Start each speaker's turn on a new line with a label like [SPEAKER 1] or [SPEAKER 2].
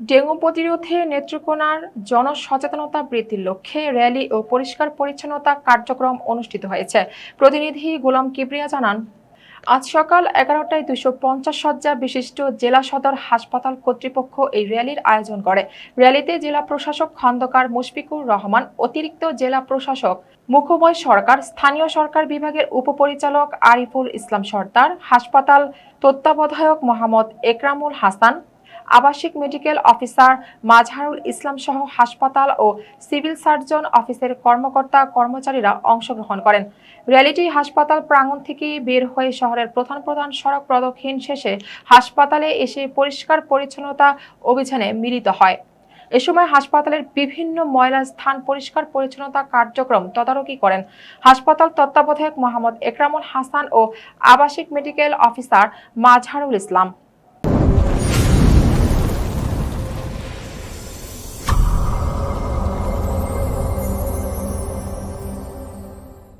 [SPEAKER 1] Dengue প্রতিরোধে নেত্রকোনার জনসচেতনতা বৃদ্ধির লক্ষ্যে র্যালি ও পরিষ্কার পরিচ্ছন্নতা কার্যক্রম অনুষ্ঠিত হয়েছে। প্রতিনিধি গোলাম কিবরিয়া জানান, আজ সকাল 11টায় 250 শয্যা বিশিষ্ট জেলা সদর হাসপাতাল কর্তৃপক্ষ এই র্যালির আয়োজন করে। র্যালিতে জেলা প্রশাসক খন্দকার মুশফিকুর রহমান, অতিরিক্ত জেলা প্রশাসক মুখময় সরকার, স্থানীয় সরকার বিভাগের উপপরিচালক আরিফুল ইসলাম সর্দার, হাসপাতাল তত্ত্বাবধায়ক মোহাম্মদ একরামুল হাসান, আবাসিক মেডিকেল অফিসার মাজহারুল ইসলাম সহ হাসপাতাল ও সিভিল সার্জন অফিসের কর্মকর্তা কর্মচারীরা অংশগ্রহণ করেন। র্যালিটি হাসপাতাল প্রাঙ্গণ থেকে বের হয়ে শহরের প্রধান প্রধান সড়ক প্রদক্ষিণ শেষে হাসপাতালে এসে পরিষ্কার পরিচ্ছন্নতা অভিযানে মিলিত হয়। এ সময় হাসপাতালের বিভিন্ন ময়লা স্থান পরিষ্কার পরিচ্ছন্নতা কার্যক্রম তদারকি করেন হাসপাতাল তত্ত্বাবধায়ক মোহাম্মদ একরামুল হাসান ও আবাসিক মেডিকেল অফিসার মাজহারুল ইসলাম।